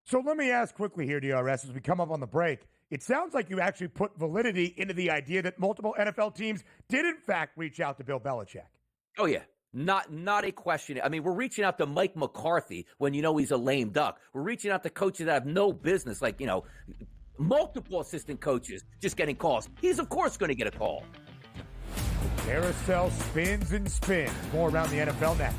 So let me ask quickly here, DRS, as we come up on the break. It sounds like you actually put validity into the idea that multiple NFL teams did, in fact, reach out to Bill Belichick. Oh, yeah. Not a question. I mean, we're reaching out to Mike McCarthy when you know he's a lame duck. We're reaching out to coaches that have no business, like, you know, multiple assistant coaches just getting calls. He's, of course, going to get a call. The carousel spins and spins. More around the NFL next.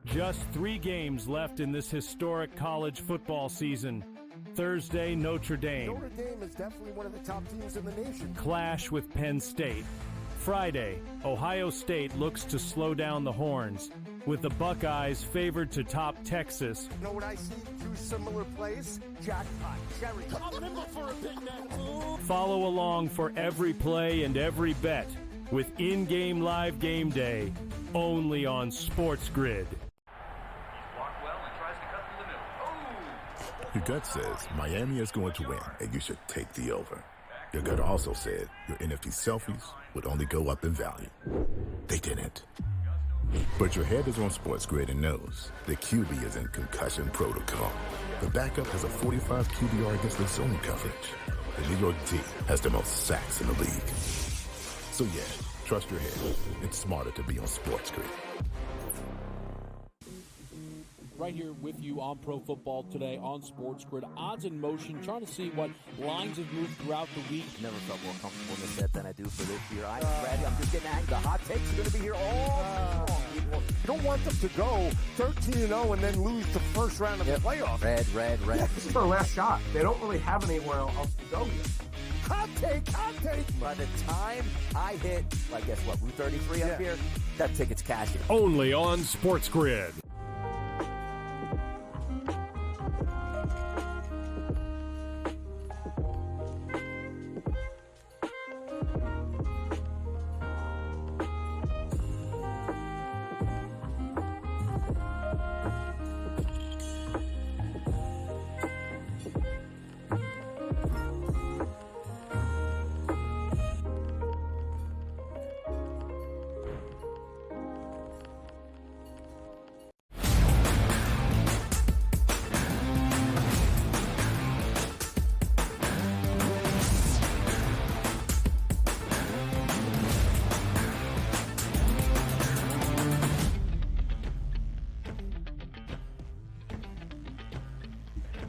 Just 3 games left in this historic college football season. Thursday, Notre Dame. Notre Dame is definitely one of the top teams in the nation. Clash with Penn State. Friday, Ohio State looks to slow down the Horns, with the Buckeyes favored to top Texas. You know what I see? 2 similar plays. Jackpot. Cherry. I'm nimble for a big man. Follow along for every play and every bet with in-game live game day, only on SportsGrid. Your gut says Miami is going to win, and you should take the over. Your gut also said your NFT selfies would only go up in value. They didn't. But your head is on SportsGrid and knows the QB is in concussion protocol. The backup has a 45 QBR against the zone coverage. The New York D has the most sacks in the league. So yeah, trust your head. It's smarter to be on SportsGrid. Right here with you on Pro Football Today on SportsGrid. Odds in motion, trying to see what lines have moved throughout the week. Never felt more comfortable in this bet than I do for this year. I'm ready. I'm just getting angry. The hot takes are going to be here all long. You don't want them to go 13-0 and then lose the first round of the playoffs. Red. Yeah, this is their last shot. They don't really have anywhere else to go yet. Hot take. By the time I hit, I guess what, Route 33 up here, that ticket's cashing. Only on SportsGrid.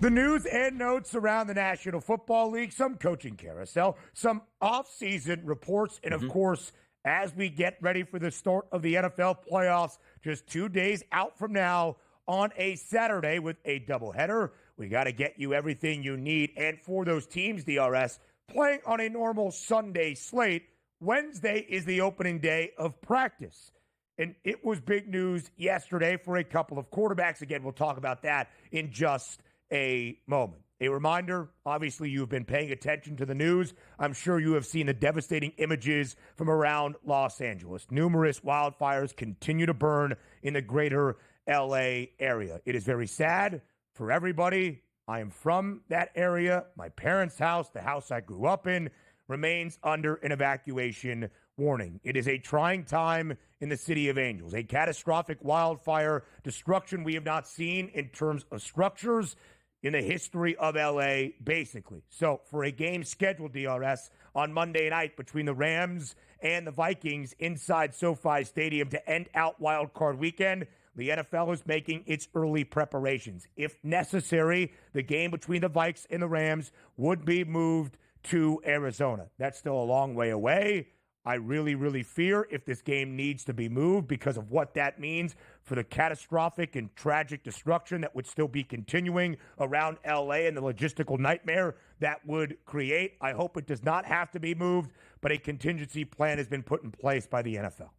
The news and notes around the National Football League, some coaching carousel, some off-season reports, and, of course, as we get ready for the start of the NFL playoffs just 2 days out from now on a Saturday with a doubleheader. We got to get you everything you need. And for those teams, DRS, playing on a normal Sunday slate, Wednesday is the opening day of practice. And it was big news yesterday for a couple of quarterbacks. Again, we'll talk about that in just a moment. A reminder, obviously, you've been paying attention to the news. I'm sure you have seen the devastating images from around Los Angeles. Numerous wildfires continue to burn in the greater LA area. It is very sad for everybody. I am from that area. My parents' house, the house I grew up in, remains under an evacuation warning. It is a trying time in the City of Angels, a catastrophic wildfire destruction we have not seen in terms of structures in the history of LA, basically. So for a game scheduled, DRS, on Monday night between the Rams and the Vikings inside SoFi Stadium to end out Wild Card Weekend, the NFL is making its early preparations. If necessary, the game between the Vikes and the Rams would be moved to Arizona. That's still a long way away. I really, really fear if this game needs to be moved because of what that means for the catastrophic and tragic destruction that would still be continuing around LA and the logistical nightmare that would create. I hope it does not have to be moved, but a contingency plan has been put in place by the NFL.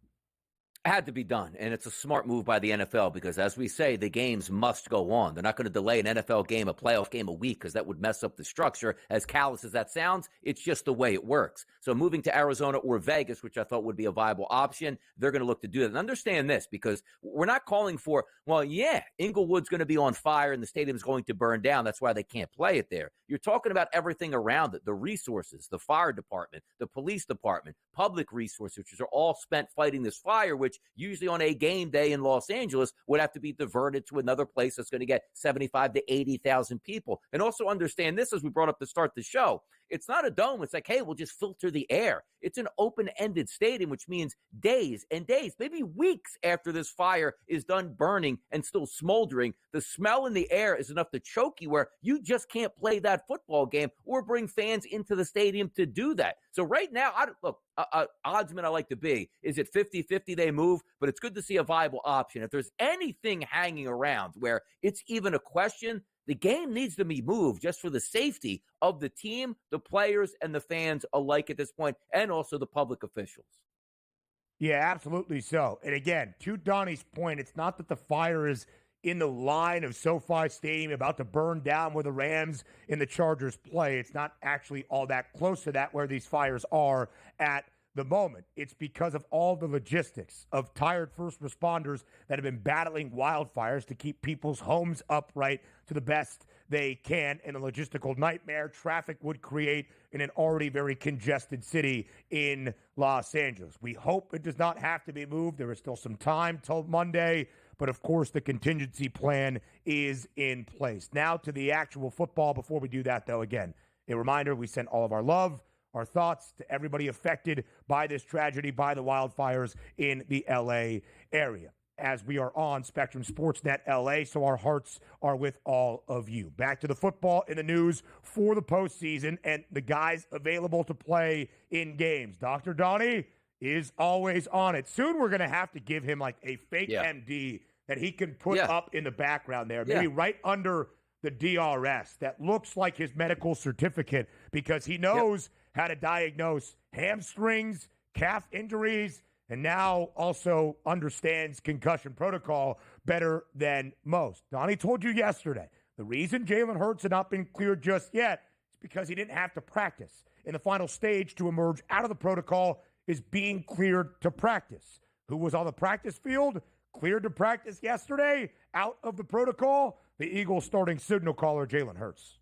Had to be done, and it's a smart move by the NFL because, as we say, the games must go on. They're not going to delay an NFL game, a playoff game, a week because that would mess up the structure. As callous as that sounds, it's just the way it works. So moving to Arizona or Vegas, which I thought would be a viable option, they're going to look to do that. And understand this, because we're not calling for, well, yeah, Inglewood's going to be on fire and the stadium's going to burn down. That's why they can't play it there. You're talking about everything around it, the resources, the fire department, the police department, public resources, which are all spent fighting this fire, which usually on a game day in Los Angeles would have to be diverted to another place that's going to get 75 to 80,000 people. And also understand this, as we brought up to start the show, it's not a dome. It's like, hey, we'll just filter the air. It's an open-ended stadium, which means days and days, maybe weeks after this fire is done burning and still smoldering, the smell in the air is enough to choke you where you just can't play that football game or bring fans into the stadium to do that. So right now, oddsman I like to be, is it 50-50 they move? But it's good to see a viable option. If there's anything hanging around where it's even a question, the game needs to be moved just for the safety of the team, the players, and the fans alike at this point, and also the public officials. Yeah, absolutely so. And again, to Donnie's point, it's not that the fire is in the line of SoFi Stadium about to burn down where the Rams and the Chargers play. It's not actually all that close to that where these fires are at the moment. It's because of all the logistics of tired first responders that have been battling wildfires to keep people's homes upright to the best they can, and the logistical nightmare traffic would create in an already very congested city in Los Angeles. We hope it does not have to be moved. There is still some time till Monday, but of course the contingency plan is in place. Now to the actual football. Before we do that, though, again, a reminder, we send all of our love, our thoughts to everybody affected by this tragedy, by the wildfires in the LA area, as we are on Spectrum Sportsnet LA, so our hearts are with all of you. Back to the football in the news for the postseason and the guys available to play in games. Dr. Donnie is always on it. Soon we're going to have to give him like a fake MD that he can put up in the background there, maybe right under the DRS that looks like his medical certificate, because he knows how to diagnose hamstrings, calf injuries, and now also understands concussion protocol better than most. Donnie told you yesterday, the reason Jalen Hurts had not been cleared just yet is because he didn't have to practice. In the final stage to emerge out of the protocol is being cleared to practice. Who was on the practice field, cleared to practice yesterday, out of the protocol? The Eagles starting signal caller, Jalen Hurts.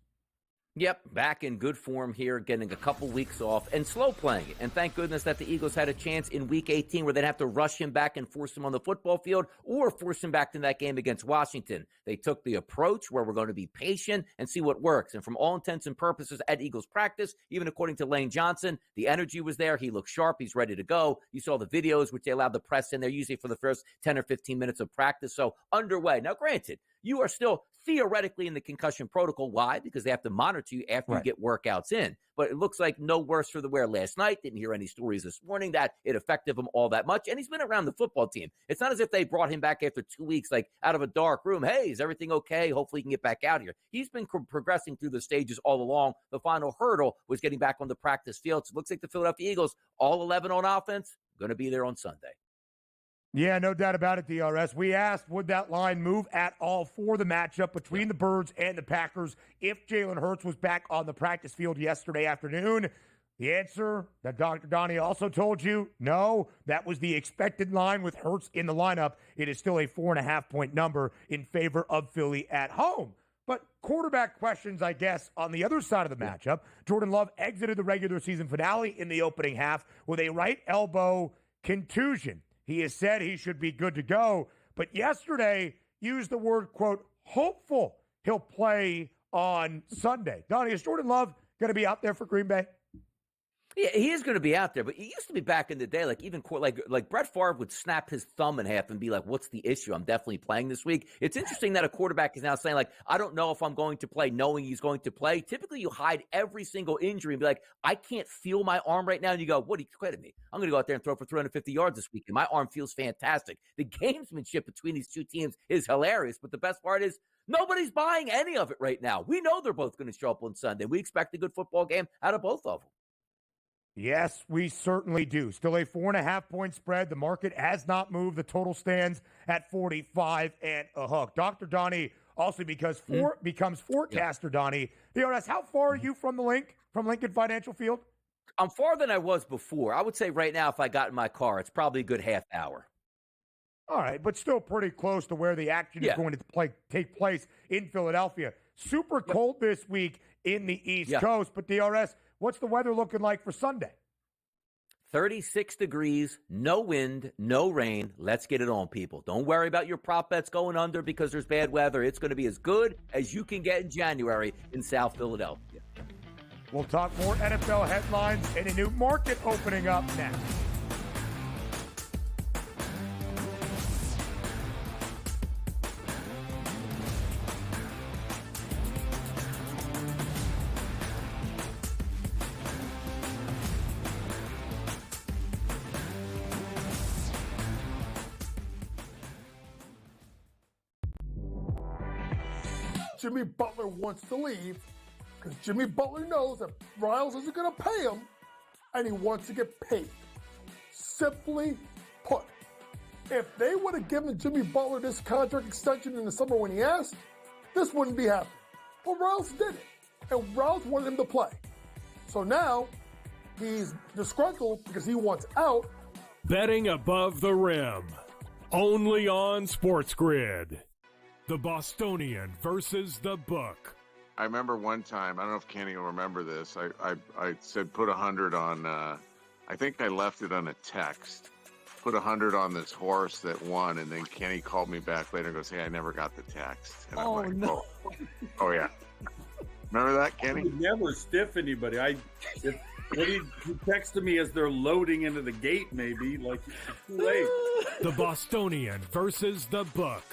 Yep, back in good form here, getting a couple weeks off and slow playing it. And thank goodness that the Eagles had a chance in Week 18 where they'd have to rush him back and force him on the football field or force him back to that game against Washington. They took the approach where we're going to be patient and see what works. And from all intents and purposes at Eagles practice, even according to Lane Johnson, the energy was there. He looked sharp. He's ready to go. You saw the videos, which they allowed the press in there usually for the first 10 or 15 minutes of practice. So underway. Now, granted, you are still theoretically in the concussion protocol. Why? Because they have to monitor you after you get workouts in. But it looks like no worse for the wear last night. Didn't hear any stories this morning that it affected him all that much. And he's been around the football team. It's not as if they brought him back after 2 weeks, like out of a dark room. Hey, is everything okay? Hopefully he can get back out here. He's been progressing through the stages all along. The final hurdle was getting back on the practice field. So it looks like the Philadelphia Eagles, all 11 on offense, going to be there on Sunday. Yeah, no doubt about it, DRS. We asked, would that line move at all for the matchup between the Birds and the Packers if Jalen Hurts was back on the practice field yesterday afternoon? The answer that Dr. Donnie also told you, no, that was the expected line with Hurts in the lineup. It is still a 4.5-point number in favor of Philly at home. But quarterback questions, I guess, on the other side of the matchup. Jordan Love exited the regular season finale in the opening half with a right elbow contusion. He has said he should be good to go, but yesterday used the word, quote, hopeful he'll play on Sunday. Donnie, is Jordan Love going to be out there for Green Bay? Yeah, he is going to be out there, but he used to be back in the day, like even like Brett Favre would snap his thumb in half and be like, what's the issue? I'm definitely playing this week. It's interesting that a quarterback is now saying, like, I don't know if I'm going to play, knowing he's going to play. Typically, you hide every single injury and be like, I can't feel my arm right now. And you go, what are you kidding me? I'm going to go out there and throw for 350 yards this week, and my arm feels fantastic. The gamesmanship between these two teams is hilarious, but the best part is nobody's buying any of it right now. We know they're both going to show up on Sunday. We expect a good football game out of both of them. Yes, we certainly do. Still a 4.5-point spread. The market has not moved. The total stands at 45 and a hook. Dr. Donnie also becomes forecaster, Donnie. DRS, how far are you from the link, from Lincoln Financial Field? I'm farther than I was before. I would say right now, if I got in my car, it's probably a good half hour. All right, but still pretty close to where the action is going to take place in Philadelphia. Super cold this week in the East Coast, but DRS, what's the weather looking like for Sunday? 36 degrees, no wind, no rain. Let's get it on, people. Don't worry about your prop bets going under because there's bad weather. It's going to be as good as you can get in January in South Philadelphia. We'll talk more NFL headlines and a new market opening up next. Jimmy Butler wants to leave because Jimmy Butler knows that Riles isn't going to pay him, and he wants to get paid. Simply put, if they would have given Jimmy Butler this contract extension in the summer when he asked, this wouldn't be happening. But Riles did it, and Riles wanted him to play. So now he's disgruntled because he wants out. Betting above the rim, only on SportsGrid. The Bostonian versus the Book. I remember one time, I don't know if Kenny will remember this. I said put 100 on, I think I left it on a text. Put 100 on this horse that won, and then Kenny called me back later and goes, hey, I never got the text. And I'm like, no. Oh, yeah. Remember that, Kenny? I would never stiff anybody. He texted me as they're loading into the gate, maybe. Like, it's too late. The Bostonian versus the Book.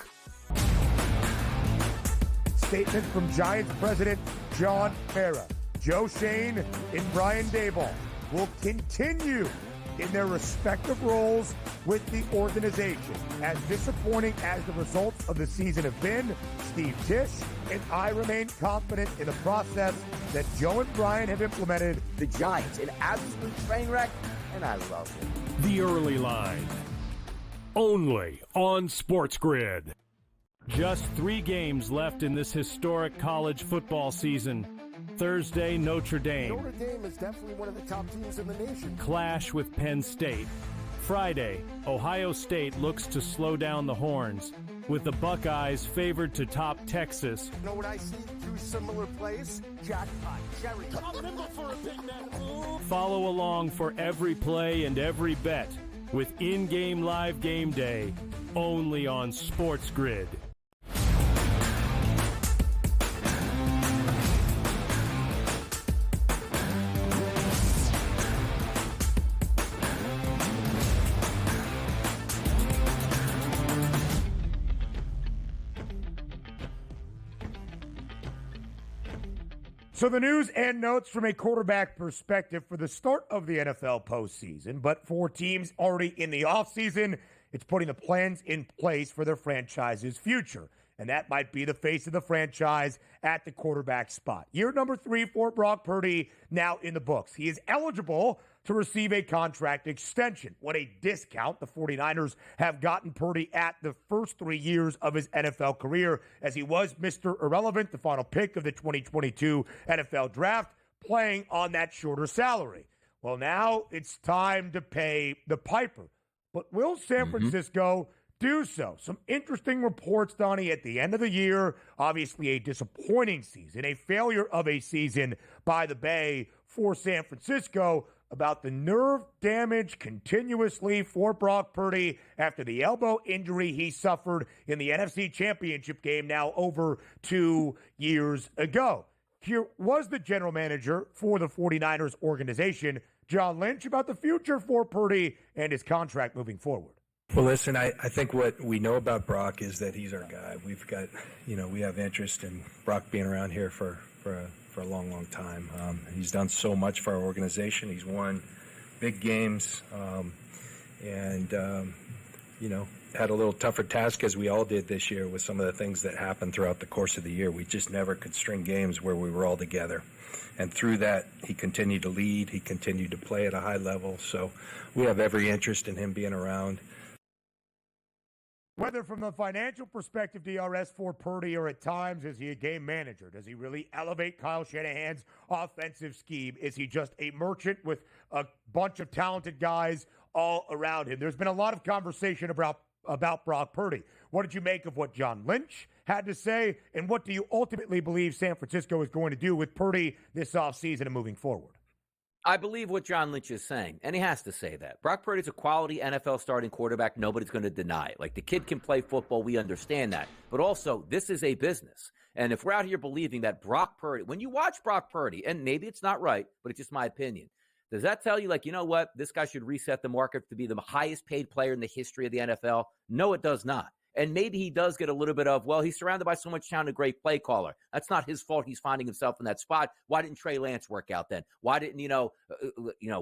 Statement from Giants president John Mara. Joe Shane and Brian Daboll will continue in their respective roles with the organization. As disappointing as the results of the season have been, Steve Tisch and I remain confident in the process that Joe and Brian have implemented. The Giants, an absolute train wreck, and I love it. The Early Line, only on SportsGrid. Just 3 games left in this historic college football season. Thursday, Notre Dame. Notre Dame is definitely one of the top teams in the nation. Clash with Penn State. Friday, Ohio State looks to slow down the Horns, with the Buckeyes favored to top Texas. You know what I see through similar plays? Jackpot, cherry. I'm nimble for a big man. Follow along for every play and every bet with in-game live game day, only on SportsGrid. So the news and notes from a quarterback perspective for the start of the NFL postseason, but for teams already in the offseason, it's putting the plans in place for their franchise's future. And that might be the face of the franchise at the quarterback spot. Year number 3 for Brock Purdy now in the books. He is eligible to receive a contract extension. What a discount the 49ers have gotten Purdy at the first 3 years of his NFL career, as he was Mr. Irrelevant, the final pick of the 2022 NFL Draft, playing on that shorter salary. Well, now it's time to pay the piper. But will San Francisco do so? Some interesting reports, Donnie, at the end of the year. Obviously a disappointing season, a failure of a season by the Bay for San Francisco, about the nerve damage continuously for Brock Purdy after the elbow injury he suffered in the NFC Championship game now over 2 years ago. Here was the general manager for the 49ers organization, John Lynch, about the future for Purdy and his contract moving forward. Well, listen, I think what we know about Brock is that he's our guy. We've got, we have interest in Brock being around here for a long, long time. He's done so much for our organization. He's won big games and had a little tougher task, as we all did this year, with some of the things that happened throughout the course of the year. We just never could string games where we were all together. And through that, he continued to lead. He continued to play at a high level. So we have every interest in him being around. Whether from the financial perspective, DRS, for Purdy, or at times, is he a game manager? Does he really elevate Kyle Shanahan's offensive scheme? Is he just a merchant with a bunch of talented guys all around him? There's been a lot of conversation about Brock Purdy. What did you make of what John Lynch had to say, and what do you ultimately believe San Francisco is going to do with Purdy this offseason and moving forward? I believe what John Lynch is saying, and he has to say that. Brock Purdy's a quality NFL starting quarterback. Nobody's going to deny it. Like, the kid can play football. We understand that. But also, this is a business. And if we're out here believing that Brock Purdy, when you watch Brock Purdy, and maybe it's not right, but it's just my opinion, does that tell you, like, you know what, this guy should reset the market to be the highest paid player in the history of the NFL? No, it does not. And maybe he does get a little bit of, well, he's surrounded by so much talent, a great play caller. That's not his fault. He's finding himself in that spot. Why didn't Trey Lance work out then? Why didn't,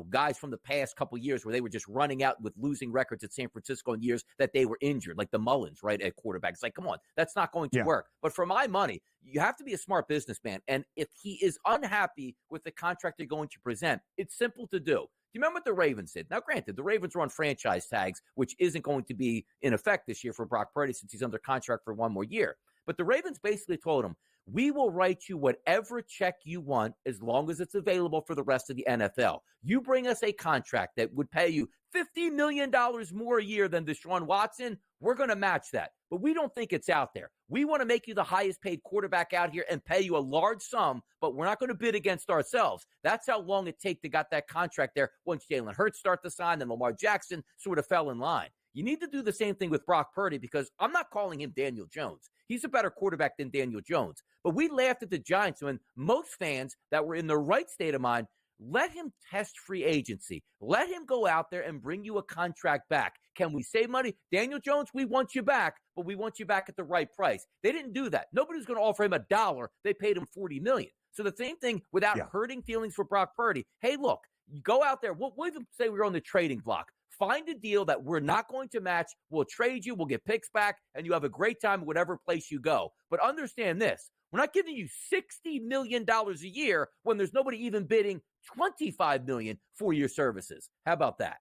guys from the past couple years where they were just running out with losing records at San Francisco in years that they were injured, like the Mullins, right, at quarterback? It's like, come on, that's not going to work. But for my money, you have to be a smart businessman. And if he is unhappy with the contract they're going to present, it's simple to do. Do you remember what the Ravens did? Now, granted, the Ravens were on franchise tags, which isn't going to be in effect this year for Brock Purdy since he's under contract for one more year. But the Ravens basically told him, we will write you whatever check you want as long as it's available for the rest of the NFL. You bring us a contract that would pay you $50 million more a year than Deshaun Watson, we're going to match that. But we don't think it's out there. We want to make you the highest paid quarterback out here and pay you a large sum, but we're not going to bid against ourselves. That's how long it took to got that contract there once Jalen Hurts started to sign and Lamar Jackson sort of fell in line. You need to do the same thing with Brock Purdy, because I'm not calling him Daniel Jones. He's a better quarterback than Daniel Jones. But we laughed at the Giants when most fans that were in the right state of mind, let him test free agency. Let him go out there and bring you a contract back. Can we save money? Daniel Jones, we want you back, but we want you back at the right price. They didn't do that. Nobody's going to offer him $1. They paid him $40 million. So the same thing without hurting feelings for Brock Purdy. Hey, look, you go out there. We'll even say we're on the trading block. Find a deal that we're not going to match. We'll trade you. We'll get picks back, and you have a great time whatever place you go. But understand this. We're not giving you $60 million a year when there's nobody even bidding $25 million for your services. How about that?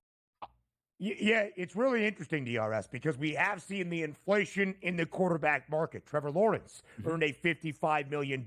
Yeah, it's really interesting, DRS, because we have seen the inflation in the quarterback market. Trevor Lawrence earned a $55 million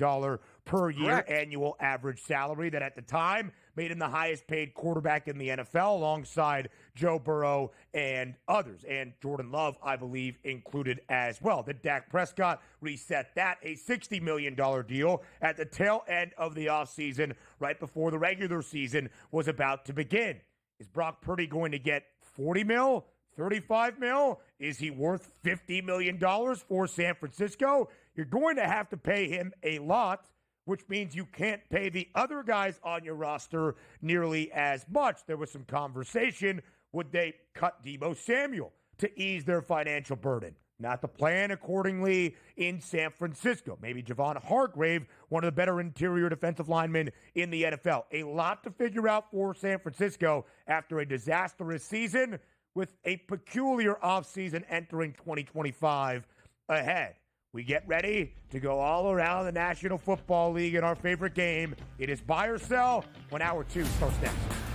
per year annual average salary that at the time made him the highest paid quarterback in the NFL alongside Joe Burrow and others. And Jordan Love, I believe, included as well. The Dak Prescott reset that, a $60 million deal at the tail end of the offseason, right before the regular season was about to begin. Is Brock Purdy going to get 40 mil, 35 mil? Is he worth $50 million for San Francisco? You're going to have to pay him a lot, which means you can't pay the other guys on your roster nearly as much. There was some conversation. Would they cut Deebo Samuel to ease their financial burden? not to plan accordingly in San Francisco. Maybe Javon Hargrave, one of the better interior defensive linemen in the NFL. A lot to figure out for San Francisco after a disastrous season with a peculiar offseason entering 2025 ahead. We get ready to go all around the National Football League in our favorite game. It is buy or sell when Hour 2 starts next.